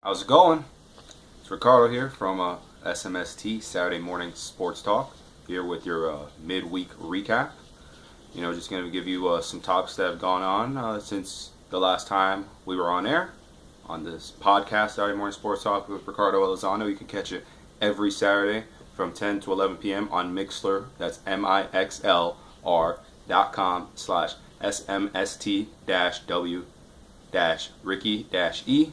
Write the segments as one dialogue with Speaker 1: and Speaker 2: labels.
Speaker 1: How's it going? It's Ricardo here from SMST, Saturday Morning Sports Talk, here with your midweek recap. Just going to give you some topics that have gone on since the last time we were on air on this podcast, Saturday Morning Sports Talk with Ricardo Elizondo. You can catch it every Saturday from 10 to 11 p.m. on Mixlr. That's mixlr.com/SMST-W-Ricky-E.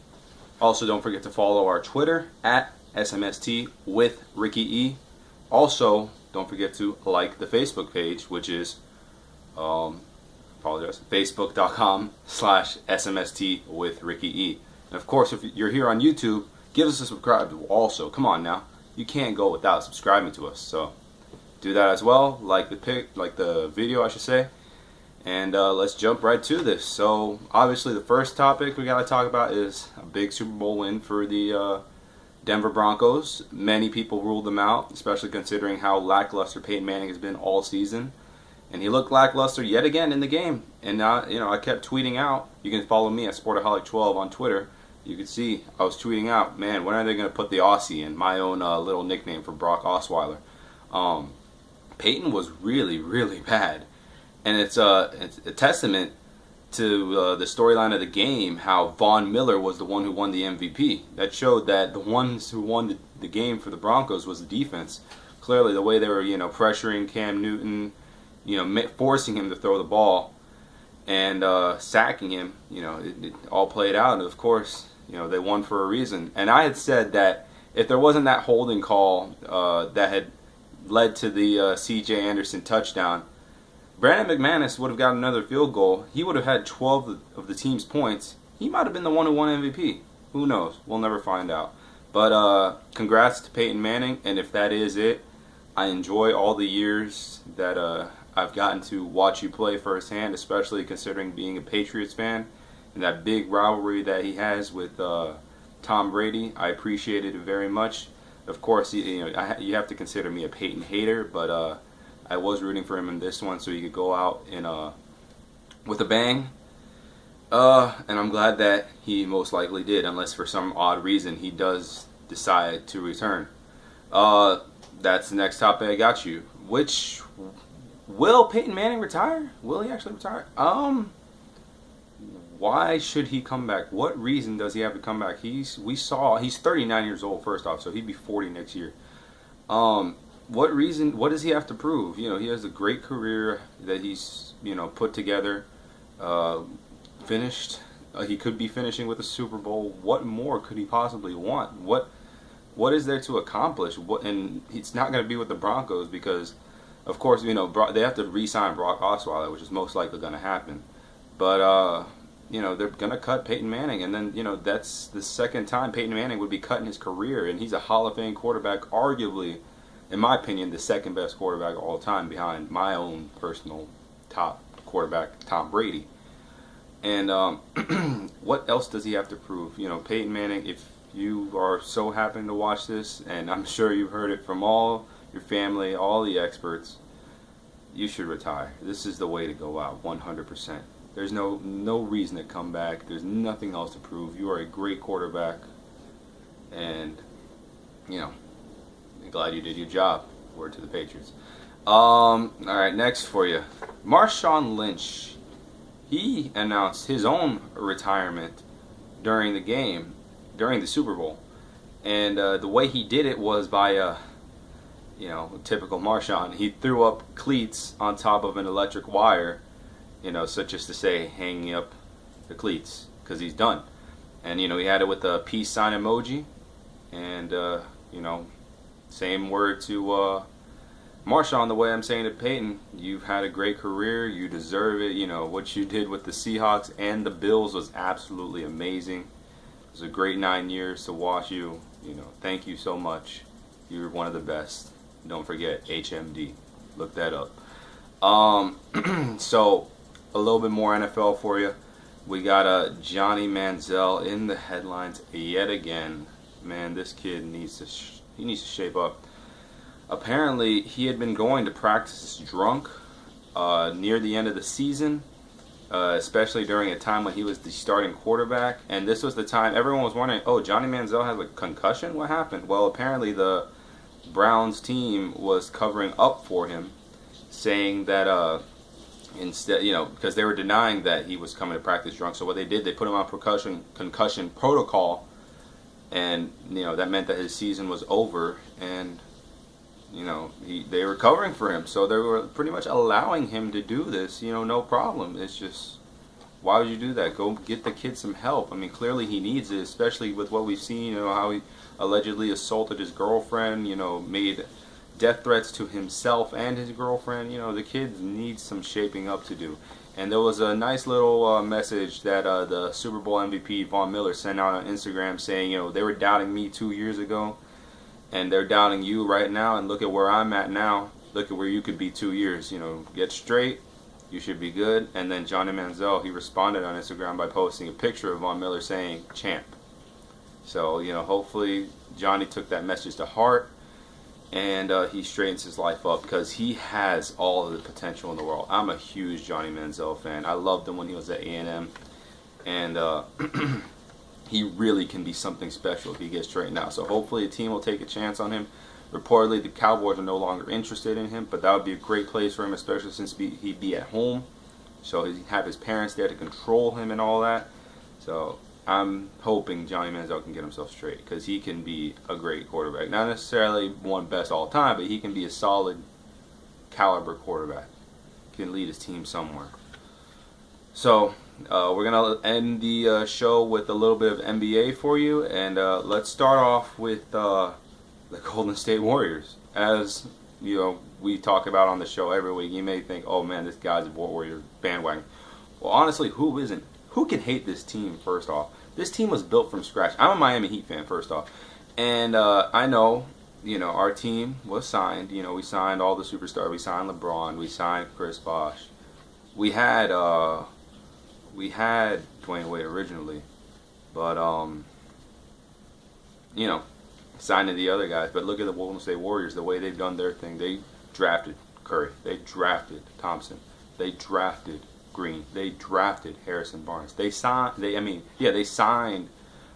Speaker 1: Also, don't forget to follow our Twitter at SMST with Ricky E. Also, don't forget to like the Facebook page, which is facebook.com/SMST with Ricky E. And of course, if you're here on YouTube, give us a subscribe also. Come on now. You can't go without subscribing to us. So do that as well. Like the video, I should say. And let's jump right to this. So obviously the first topic we got to talk about is a big Super Bowl win for the Denver Broncos. Many people ruled them out, especially considering how lackluster Peyton Manning has been all season. And he looked lackluster yet again in the game. And I kept tweeting out. You can follow me at Sportaholic12 on Twitter. You can see I was tweeting out, man, when are they going to put the Aussie in? My own little nickname for Brock Osweiler. Peyton was really, really bad. And it's a testament to the storyline of the game, how Von Miller was the one who won the MVP. That showed that the ones who won the game for the Broncos was the defense. Clearly, the way they were, pressuring Cam Newton, forcing him to throw the ball and sacking him, it all played out. And of course, they won for a reason. And I had said that if there wasn't that holding call that had led to the C.J. Anderson touchdown, Brandon McManus would have got another field goal. He would have had 12 of the team's points. He might have been the one who won MVP. Who knows? We'll never find out. But congrats to Peyton Manning. And if that is it, I enjoy all the years that I've gotten to watch you play firsthand, especially considering being a Patriots fan and that big rivalry that he has with Tom Brady. I appreciated it very much. Of course, you have to consider me a Peyton hater, but I was rooting for him in this one so he could go out with a bang. And I'm glad that he most likely did, unless for some odd reason he does decide to return. That's the next topic I got you. Will Peyton Manning retire? Will he actually retire? Why should he come back? What reason does he have to come back? He's 39 years old, first off, so he'd be 40 next year. What reason? What does he have to prove? He has a great career that he's put together, finished. He could be finishing with a Super Bowl. What more could he possibly want? What is there to accomplish? And it's not going to be with the Broncos because, of course, they have to re-sign Brock Osweiler, which is most likely going to happen. But they're going to cut Peyton Manning, and then that's the second time Peyton Manning would be cutting his career, and he's a Hall of Fame quarterback, arguably, in my opinion, the second best quarterback of all time behind my own personal top quarterback, Tom Brady. And what else does he have to prove? Peyton Manning, if you are so happy to watch this, and I'm sure you've heard it from all your family, all the experts, you should retire. This is the way to go out, 100%. There's no reason to come back. There's nothing else to prove. You are a great quarterback, and I'm glad you did your job. Word to the Patriots. All right, next for you, Marshawn Lynch. He announced his own retirement during the game, during the Super Bowl, and the way he did it was by typical Marshawn. He threw up cleats on top of an electric wire, such as to say, hanging up the cleats because he's done. And he had it with a peace sign emoji, and same word to Marshawn, the way I'm saying to Peyton, you've had a great career, you deserve it. What you did with the Seahawks and the Bills was absolutely amazing. It was a great 9 years to watch you. Thank you so much. You're one of the best. Don't forget HMD. Look that up. So a little bit more NFL for you. We got Johnny Manziel in the headlines yet again. Man, this kid needs to shape up. Apparently, he had been going to practice drunk near the end of the season. especially during a time when he was the starting quarterback. And this was the time everyone was wondering, oh, Johnny Manziel has a concussion? What happened? Well, apparently the Browns team was covering up for him, saying that instead, because they were denying that he was coming to practice drunk. So what they did, they put him on concussion protocol, and that meant that his season was over, and they were covering for him. So they were pretty much allowing him to do this, no problem. It's just, why would you do that? Go get the kid some help. I mean, clearly he needs it, especially with what we've seen, how he allegedly assaulted his girlfriend, made death threats to himself and his girlfriend. The kid needs some shaping up to do. And there was a nice little message that the Super Bowl MVP Von Miller sent out on Instagram saying, they were doubting me 2 years ago, and they're doubting you right now, and look at where I'm at now. Look at where you could be 2 years. Get straight. You should be good. And then Johnny Manziel, he responded on Instagram by posting a picture of Von Miller saying, champ. So, hopefully Johnny took that message to heart, and he straightens his life up, because he has all of the potential in the world. I'm a huge Johnny Manziel fan. I loved him when he was at A&M, and he really can be something special if he gets straightened out. So hopefully a team will take a chance on him. Reportedly, the Cowboys are no longer interested in him, but that would be a great place for him, especially since he'd be at home. So he'd have his parents there to control him and all that. So I'm hoping Johnny Manziel can get himself straight, because he can be a great quarterback. Not necessarily one best all time, but he can be a solid caliber quarterback. He can lead his team somewhere. So we're going to end the show with a little bit of NBA for you. And let's start off with the Golden State Warriors. As we talk about on the show every week, you may think, oh man, this guy's a Warrior bandwagon. Well, honestly, who isn't? Who can hate this team, first off? This team was built from scratch. I'm a Miami Heat fan, first off. And I know, our team was signed. We signed all the superstars. We signed LeBron. We signed Chris Bosh. We had Dwayne Wade originally. But, signing the other guys. But look at the Golden State Warriors, the way they've done their thing. They drafted Curry. They drafted Thompson. They drafted Green. They drafted Harrison Barnes. They signed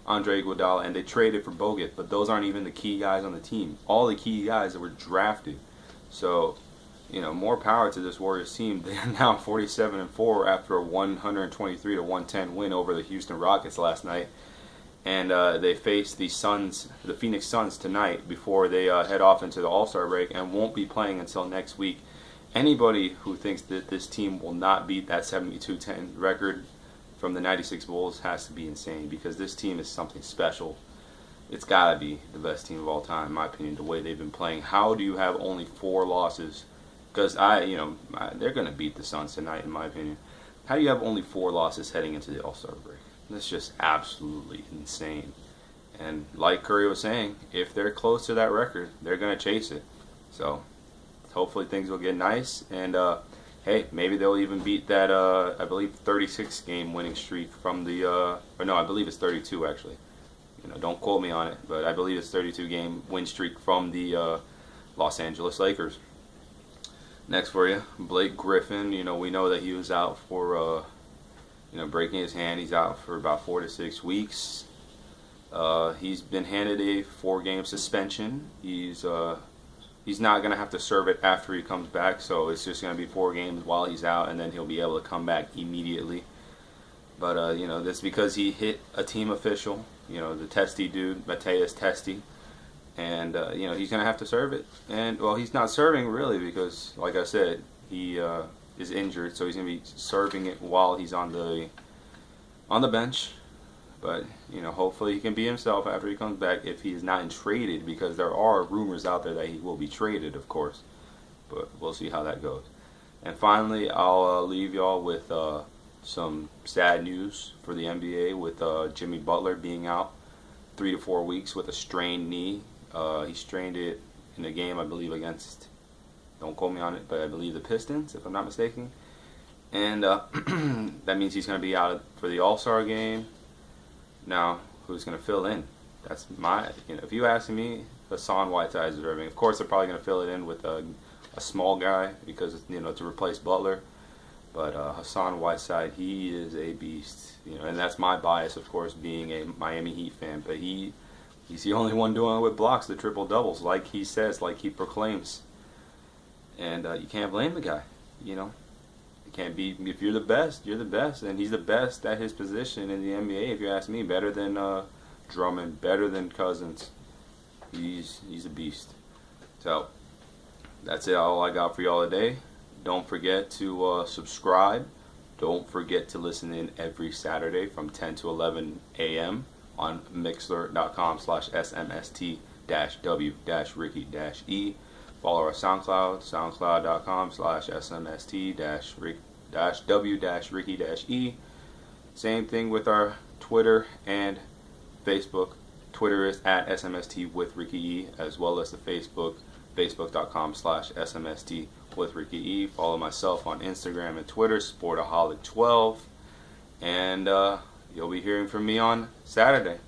Speaker 1: Andre Iguodala, and they traded for Bogut, but those aren't even the key guys on the team. All the key guys that were drafted. So, more power to this Warriors team. They're now 47-4 after a 123-110 win over the Houston Rockets last night. And they face the Phoenix Suns tonight before they head off into the All-Star break, and won't be playing until next week. Anybody who thinks that this team will not beat that 72-10 record from the 96 Bulls has to be insane, because this team is something special. It's got to be the best team of all time, in my opinion, the way they've been playing. How do you have only 4 losses? Because they're going to beat the Suns tonight, in my opinion. How do you have only 4 losses heading into the All-Star break? That's just absolutely insane. And like Curry was saying, if they're close to that record, they're going to chase it. So hopefully things will get nice. And hey, maybe they'll even beat that, I believe, 36 game winning streak from the, or no, I believe it's 32 actually. Don't quote me on it, but I believe it's 32 game win streak from the Los Angeles Lakers. Next for you, Blake Griffin. We know that he was out for, breaking his hand. He's out for about 4 to 6 weeks. He's been handed a 4-game suspension. He's not going to have to serve it after he comes back, so it's just going to be 4 games while he's out, and then he'll be able to come back immediately. But, that's because he hit a team official, the testy dude, Mateus Testy, and, he's going to have to serve it. And, well, he's not serving really because, like I said, he is injured, so he's going to be serving it while he's on the bench. But, hopefully he can be himself after he comes back if he is not traded, because there are rumors out there that he will be traded, of course. But we'll see how that goes. And finally, I'll leave y'all with some sad news for the NBA with Jimmy Butler being out 3 to 4 weeks with a strained knee. He strained it in a game, I believe, against, don't quote me on it, but I believe the Pistons, if I'm not mistaken. And that means he's going to be out for the All-Star game. Now, who's going to fill in? That's my, if you ask me, Hassan Whiteside is deserving. Of course, they're probably going to fill it in with a small guy because, to replace Butler. But Hassan Whiteside, he is a beast, and that's my bias, of course, being a Miami Heat fan. But he's the only one doing it with blocks, the triple doubles, like he says, like he proclaims. And you can't blame the guy, It can't be. If you're the best, you're the best, and he's the best at his position in the NBA. If you ask me, better than Drummond, better than Cousins. He's a beast. So that's it. All I got for y'all today. Don't forget to subscribe. Don't forget to listen in every Saturday from 10 to 11 a.m. on Mixler.com/SMST-W-Ricky-E. Follow our SoundCloud, SoundCloud.com/SMST-W-Ricky-E. Same thing with our Twitter and Facebook. Twitter is at SMST with Ricky E, as well as the Facebook.com/SMST with Ricky E. Follow myself on Instagram and Twitter, Sportaholic12. And you'll be hearing from me on Saturday.